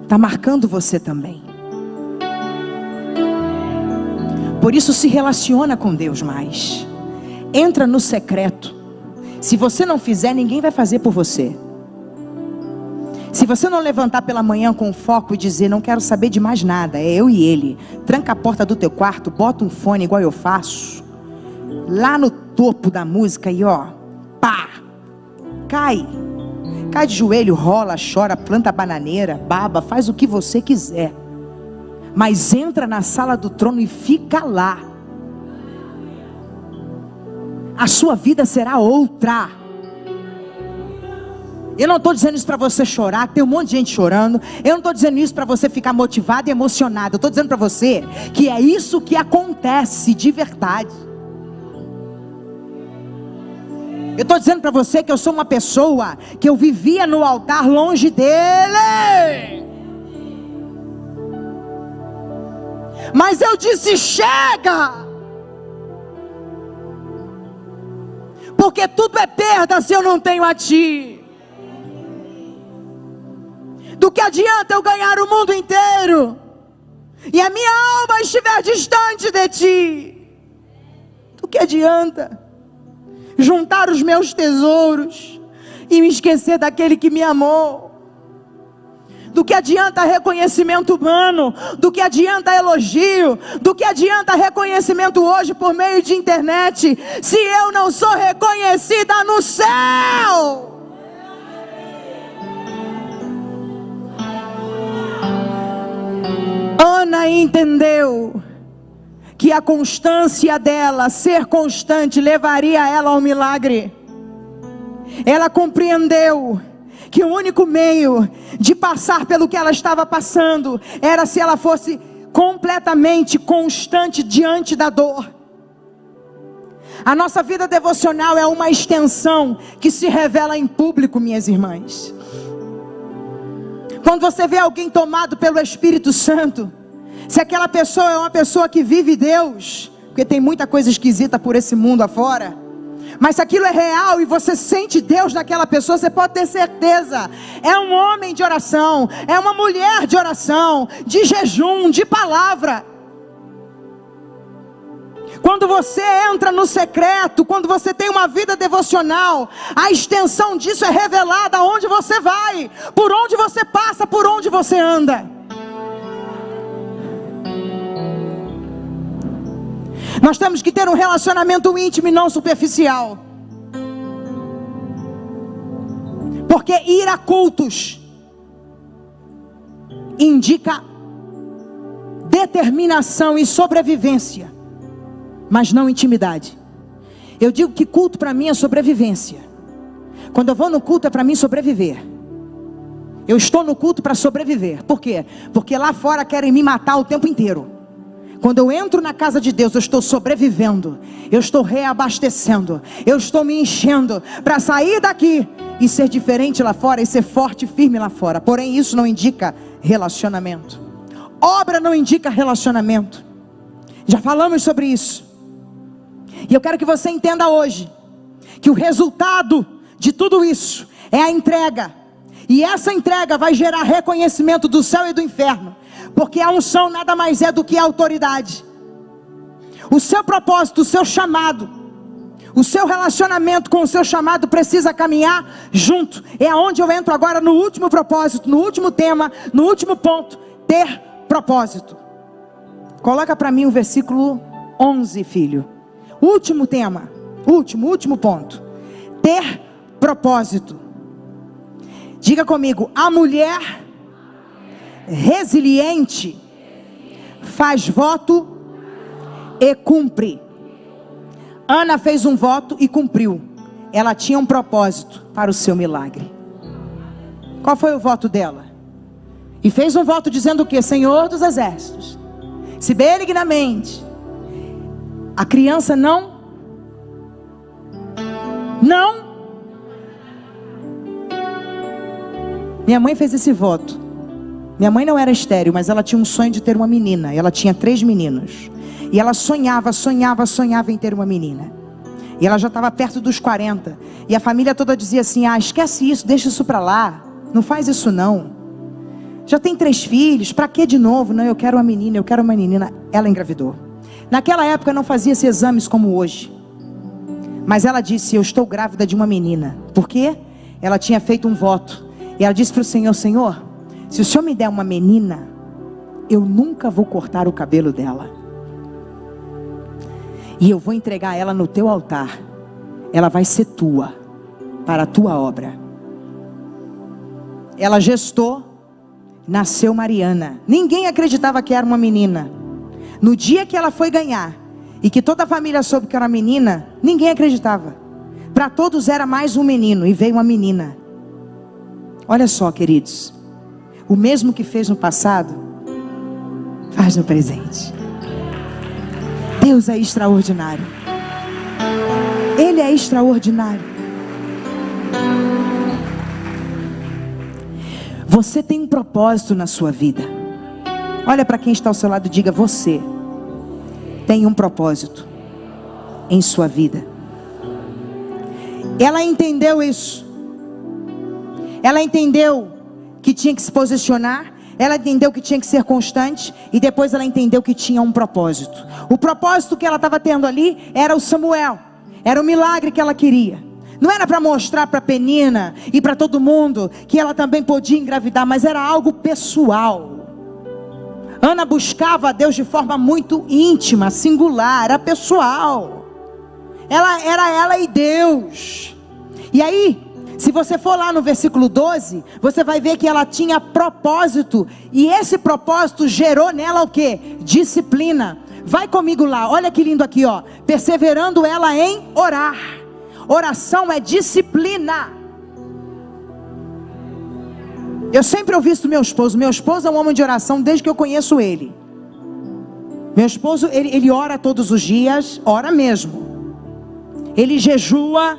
Está marcando você também. Por isso se relaciona com Deus mais. Entra no secreto. Se você não fizer, ninguém vai fazer por você. Se você não levantar pela manhã com foco e dizer, não quero saber de mais nada, é eu e ele. Tranca a porta do teu quarto, bota um fone igual eu faço. Lá no topo da música e ó, pá, cai. Cai de joelho, rola, chora, planta bananeira, baba, faz o que você quiser. Mas entra na sala do trono e fica lá. A sua vida será outra. Eu não estou dizendo isso para você chorar, tem um monte de gente chorando. Eu não estou dizendo isso para você ficar motivado e emocionado. Eu estou dizendo para você que é isso que acontece de verdade. Eu estou dizendo para você que eu sou uma pessoa que eu vivia no altar longe dele. Mas eu disse, chega! Porque tudo é perda se eu não tenho a ti. Do que adianta eu ganhar o mundo inteiro e a minha alma estiver distante de ti? Do que adianta juntar os meus tesouros e me esquecer daquele que me amou? Do que adianta reconhecimento humano? Do que adianta elogio? Do que adianta reconhecimento hoje por meio de internet, se eu não sou reconhecida no céu? Ana entendeu que a constância dela, ser constante, levaria ela ao milagre. Ela compreendeu que o único meio de passar pelo que ela estava passando era se ela fosse completamente constante diante da dor. A nossa vida devocional é uma extensão que se revela em público, minhas irmãs. Quando você vê alguém tomado pelo Espírito Santo, se aquela pessoa é uma pessoa que vive Deus, porque tem muita coisa esquisita por esse mundo afora, mas se aquilo é real e você sente Deus naquela pessoa, você pode ter certeza, é um homem de oração, é uma mulher de oração, de jejum, de palavra. Quando você entra no secreto, quando você tem uma vida devocional, a extensão disso é revelada aonde você vai, por onde você passa, por onde você anda. Nós temos que ter um relacionamento íntimo e não superficial. Porque ir a cultos indica determinação e sobrevivência, mas não intimidade. Eu digo que culto para mim é sobrevivência. Quando eu vou no culto é para mim sobreviver. Eu estou no culto para sobreviver. Por quê? Porque lá fora querem me matar o tempo inteiro. Quando eu entro na casa de Deus, eu estou sobrevivendo, eu estou reabastecendo, eu estou me enchendo para sair daqui e ser diferente lá fora e ser forte e firme lá fora. Porém, isso não indica relacionamento. Obra não indica relacionamento. Já falamos sobre isso. E eu quero que você entenda hoje que o resultado de tudo isso é a entrega. E essa entrega vai gerar reconhecimento do céu e do inferno. Porque a unção nada mais é do que a autoridade. O seu propósito, o seu chamado, o seu relacionamento com o seu chamado precisa caminhar junto. É aonde eu entro agora no último propósito, no último tema, no último ponto. Ter propósito. Coloca para mim o versículo 11, filho. Último tema, último ponto. Ter propósito. Diga comigo, a mulher resiliente faz voto e cumpre. Ana fez um voto e cumpriu. Ela tinha um propósito para o seu milagre. Qual foi o voto dela? E fez um voto dizendo o quê? Senhor dos exércitos, se benignamente a criança não. Minha mãe fez esse voto. Minha mãe não era estéril, mas ela tinha um sonho de ter uma menina. Ela tinha 3 meninos. E ela sonhava em ter uma menina. E ela já estava perto dos 40. E a família toda dizia assim: ah, esquece isso, deixa isso para lá. Não faz isso não. Já tem 3 filhos, para que de novo? Não, eu quero uma menina, eu quero uma menina. Ela engravidou. Naquela época não fazia-se exames como hoje. Mas ela disse: eu estou grávida de uma menina. Por quê? Ela tinha feito um voto. E ela disse para o Senhor: Senhor, se o Senhor me der uma menina, eu nunca vou cortar o cabelo dela. E eu vou entregar ela no teu altar. Ela vai ser tua, para a tua obra. Ela gestou, nasceu Mariana. Ninguém acreditava que era uma menina. No dia que ela foi ganhar, e que toda a família soube que era uma menina, ninguém acreditava. Para todos era mais um menino, e veio uma menina. Olha só, queridos, o mesmo que fez no passado, faz no presente. Deus é extraordinário. Ele é extraordinário. Você tem um propósito na sua vida. Olha para quem está ao seu lado e diga: você tem um propósito em sua vida. Ela entendeu isso. Ela entendeu que tinha que se posicionar. Ela entendeu que tinha que ser constante. E depois ela entendeu que tinha um propósito. O propósito que ela estava tendo ali era o Samuel. Era o milagre que ela queria. Não era para mostrar para Penina e para todo mundo que ela também podia engravidar, mas era algo pessoal. Ana buscava a Deus de forma muito íntima, singular, era pessoal. Era ela e Deus. E aí, se você for lá no versículo 12, você vai ver que ela tinha propósito. E esse propósito gerou nela o quê? Disciplina. Vai comigo lá, olha que lindo aqui, ó. Perseverando ela em orar. Oração é disciplina. Eu sempre ouvi isso do meu esposo. Meu esposo é um homem de oração desde que eu conheço ele. Meu esposo, ele ora todos os dias, ora mesmo. Ele jejua.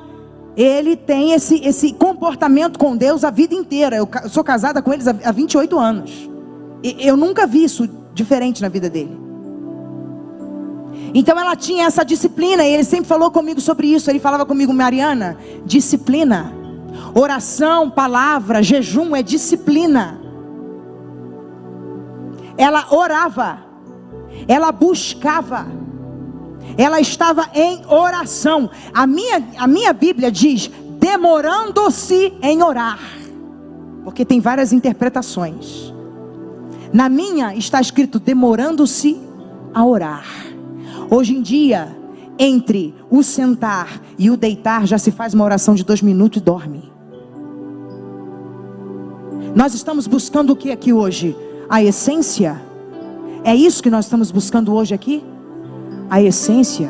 Ele tem esse comportamento com Deus a vida inteira. Eu sou casada com eles há 28 anos. Eu nunca vi isso diferente na vida dele. Então ela tinha essa disciplina. E ele sempre falou comigo sobre isso. Ele falava comigo: Mariana, disciplina. Oração, palavra, jejum é disciplina. Ela orava. Ela buscava. Ela estava em oração. A minha Bíblia diz: demorando-se em orar. Porque tem várias interpretações. Na minha está escrito: demorando-se a orar. Hoje em dia, entre o sentar e o deitar, já se faz uma oração de 2 minutos e dorme. Nós estamos buscando o que aqui hoje? A essência. É isso que nós estamos buscando hoje aqui? A essência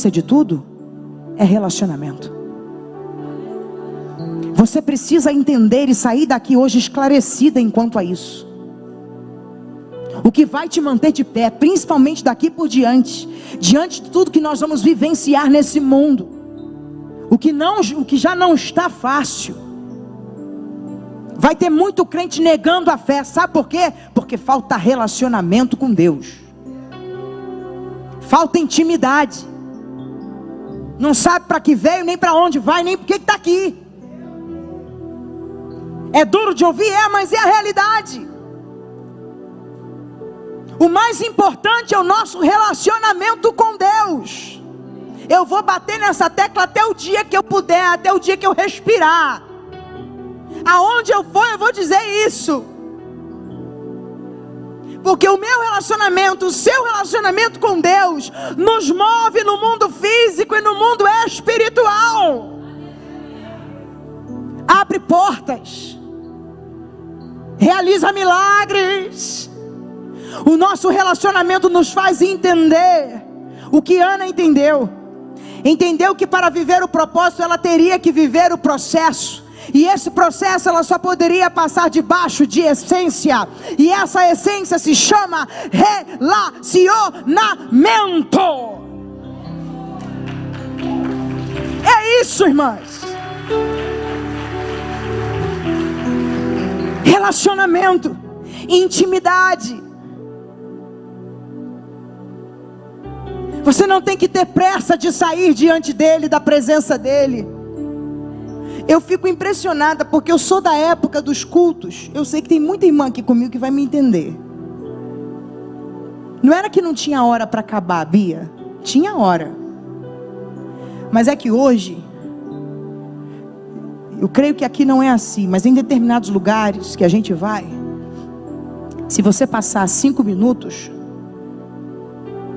de tudo é relacionamento. Você precisa entender e sair daqui hoje esclarecida enquanto a isso. O que vai te manter de pé, principalmente daqui por diante, diante de tudo que nós vamos vivenciar nesse mundo, o que já não está fácil. Vai ter muito crente negando a fé. Sabe por quê? Porque falta relacionamento com Deus. Falta intimidade. Não sabe para que veio, nem para onde vai, nem por que está aqui. É duro de ouvir? É, mas é a realidade. O mais importante é o nosso relacionamento com Deus. Eu vou bater nessa tecla até o dia que eu puder, até o dia que eu respirar. Aonde eu for, eu vou dizer isso. Porque o meu relacionamento, o seu relacionamento com Deus, nos move no mundo físico e no mundo espiritual. Abre portas. Realiza milagres. O nosso relacionamento nos faz entender O que Ana entendeu? Entendeu que para viver o propósito ela teria que viver o processo. E esse processo ela só poderia passar debaixo de essência. E essa essência se chama relacionamento. É isso, irmãs. Relacionamento, intimidade. Você não tem que ter pressa de sair diante dele, da presença dele. Eu fico impressionada porque eu sou da época dos cultos. Eu sei que tem muita irmã aqui comigo que vai me entender. Não era que não tinha hora para acabar, Bia. Tinha hora. Mas é que hoje, eu creio que aqui não é assim, mas em determinados lugares que a gente vai, se você passar 5 minutos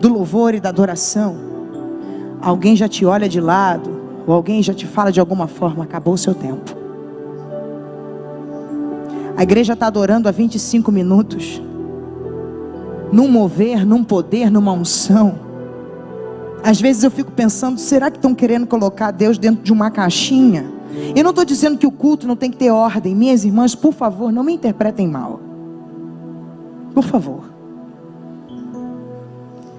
do louvor e da adoração, alguém já te olha de lado, ou alguém já te fala de alguma forma: acabou o seu tempo. A igreja está adorando há 25 minutos, num mover, num poder, numa unção. Às vezes eu fico pensando: será que estão querendo colocar Deus dentro de uma caixinha? Eu não estou dizendo que o culto não tem que ter ordem. Minhas irmãs, por favor, não me interpretem mal, por favor.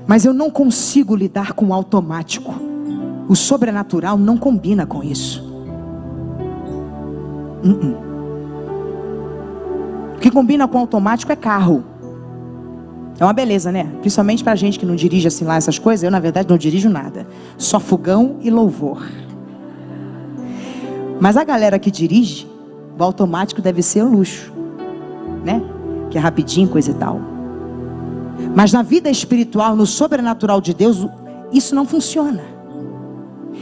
Mas eu não consigo lidar com o automático. O sobrenatural não combina com isso. O que combina com o automático é carro. É uma beleza, né? Principalmente pra gente que não dirige assim lá essas coisas. Eu, na verdade, não dirijo nada. Só fogão e louvor. Mas a galera que dirige, o automático deve ser o luxo, né? Que é rapidinho, coisa e tal. Mas na vida espiritual, no sobrenatural de Deus, isso não funciona.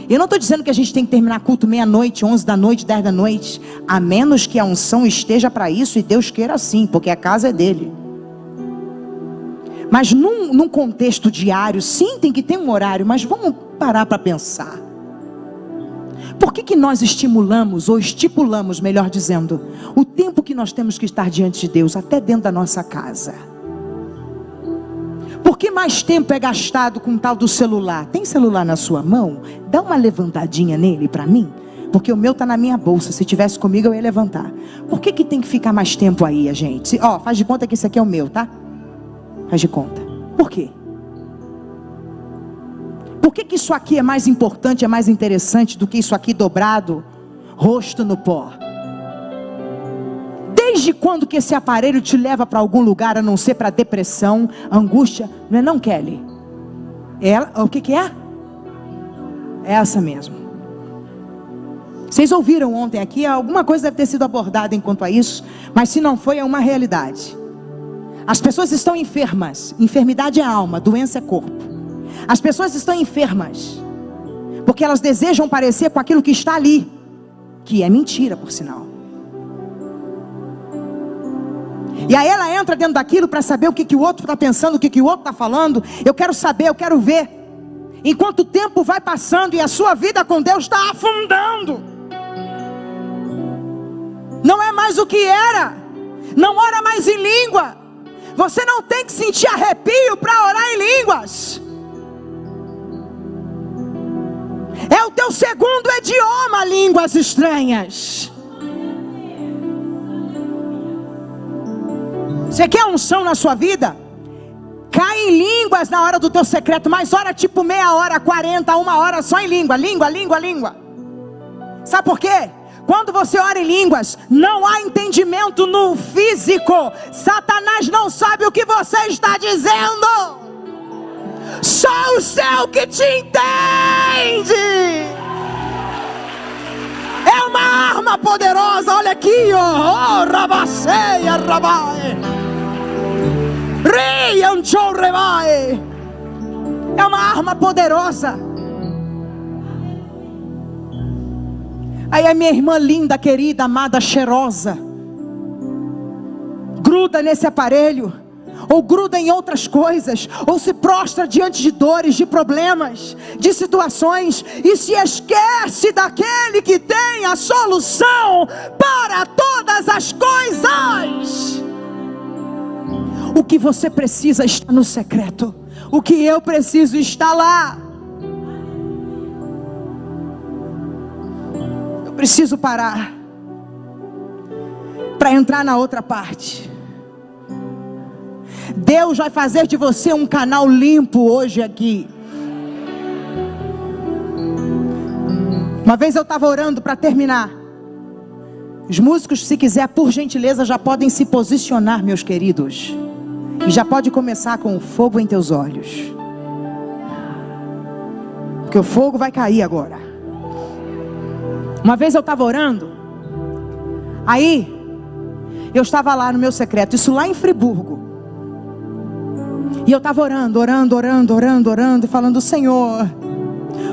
Eu não estou dizendo que a gente tem que terminar culto meia-noite, 11 da noite, 10 da noite, a menos que a unção esteja para isso e Deus queira assim, porque a casa é dele. Mas num contexto diário, sim, tem que ter um horário, mas vamos parar para pensar. Por que nós estimulamos, ou estipulamos, melhor dizendo, o tempo que nós temos que estar diante de Deus, até dentro da nossa casa? Por que mais tempo é gastado com o tal do celular? Tem celular na sua mão? Dá uma levantadinha nele para mim. Porque o meu está na minha bolsa. Se tivesse comigo eu ia levantar. Por que tem que ficar mais tempo aí, a gente? Ó, faz de conta que esse aqui é o meu, tá? Faz de conta. Por quê? Por que isso aqui é mais importante, é mais interessante do que isso aqui dobrado, rosto no pó? Desde quando que esse aparelho te leva para algum lugar a não ser para depressão, angústia? Não é não, Kelly? Ela, o que é? É essa mesmo. Vocês ouviram ontem aqui, alguma coisa deve ter sido abordada enquanto a isso, mas se não foi, é uma realidade. As pessoas estão enfermas. Enfermidade é alma, doença é corpo. As pessoas estão enfermas porque elas desejam parecer com aquilo que está ali, que é mentira, por sinal. E aí ela entra dentro daquilo para saber o que o outro está pensando, o que o outro está falando. Eu quero saber, eu quero ver. Enquanto o tempo vai passando e a sua vida com Deus está afundando. Não é mais o que era. Não ora mais em língua. Você não tem que sentir arrepio para orar em línguas. É o teu segundo idioma, línguas estranhas. Você quer unção na sua vida? Cai em línguas na hora do teu secreto. Mas ora tipo meia hora, 40, 1 hora só em língua. Língua. Sabe por quê? Quando você ora em línguas, não há entendimento no físico. Satanás não sabe o que você está dizendo. Só o céu que te entende. É uma arma poderosa. Olha aqui, ó. Oh, rabaceia, rabai. É uma arma poderosa. Aí a minha irmã linda, querida, amada, cheirosa, gruda nesse aparelho, ou gruda em outras coisas, ou se prostra diante de dores, de problemas, de situações, e se esquece daquele que tem a solução para todas as coisas. O que você precisa está no secreto. O que eu preciso está lá. Eu preciso parar para entrar na outra parte. Deus vai fazer de você um canal limpo hoje aqui. Uma vez eu estava orando para terminar. Os músicos, se quiser, por gentileza, já podem se posicionar, meus queridos. E já pode começar com o fogo em teus olhos. Porque o fogo vai cair agora. Uma vez eu estava orando. Aí, eu estava lá no meu secreto. Isso lá em Friburgo. E eu estava orando. E falando: Senhor,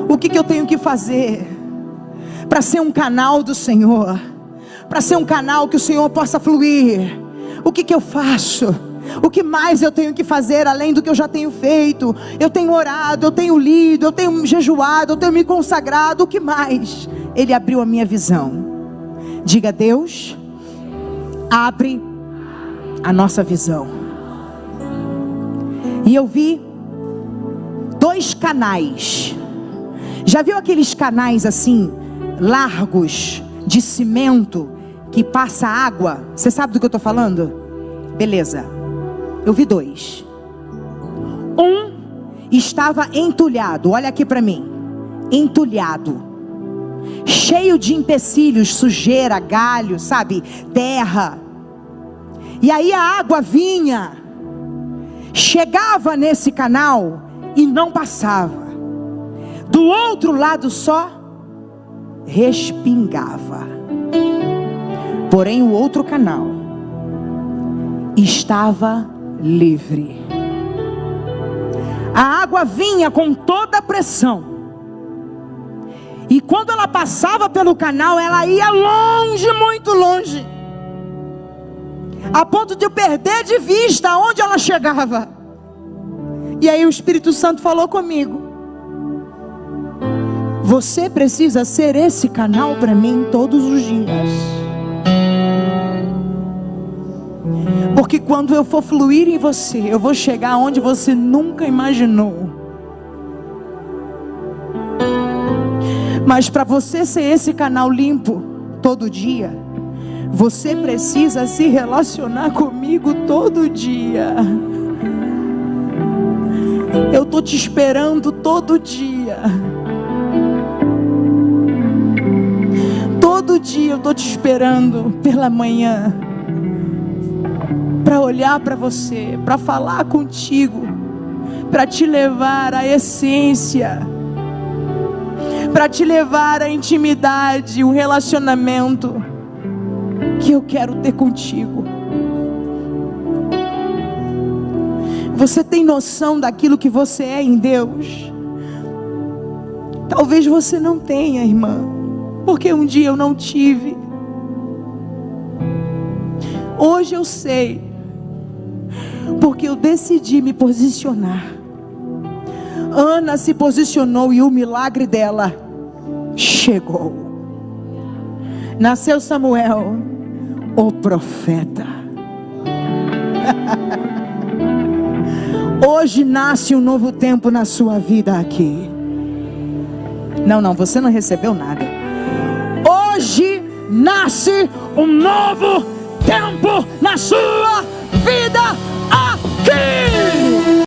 o que eu tenho que fazer para ser um canal do Senhor? Para ser um canal que o Senhor possa fluir. O que eu faço? O que mais eu tenho que fazer além do que eu já tenho feito? Eu tenho orado, eu tenho lido, eu tenho jejuado, eu tenho me consagrado. O que mais? Ele abriu a minha visão. Diga: Deus, abre a nossa visão. E eu vi 2 canais. Já viu aqueles canais assim, largos, de cimento, que passa água? Você sabe do que eu estou falando? Beleza. Eu vi 2. Um estava entulhado. Olha aqui para mim. Entulhado. Cheio de empecilhos, sujeira, galho, sabe? Terra. E aí a água vinha, chegava nesse canal e não passava. Do outro lado só respingava. Porém o outro canal estava livre. A água vinha com toda a pressão. E quando ela passava pelo canal, ela ia longe, muito longe, a ponto de eu perder de vista aonde ela chegava. E aí o Espírito Santo falou comigo: você precisa ser esse canal para mim todos os dias. Porque quando eu for fluir em você, eu vou chegar onde você nunca imaginou. Mas para você ser esse canal limpo todo dia, você precisa se relacionar comigo todo dia. Eu estou te esperando todo dia. Todo dia eu estou te esperando pela manhã, para olhar para você, para falar contigo, para te levar à essência, para te levar à intimidade, o relacionamento que eu quero ter contigo. Você tem noção daquilo que você é em Deus? Talvez você não tenha, irmã, porque um dia eu não tive. Hoje eu sei, porque eu decidi me posicionar. Ana se posicionou e o milagre dela chegou. Nasceu Samuel, o profeta. Hoje nasce um novo tempo na sua vida aqui. Não, você não recebeu nada. Hoje nasce um novo tempo na sua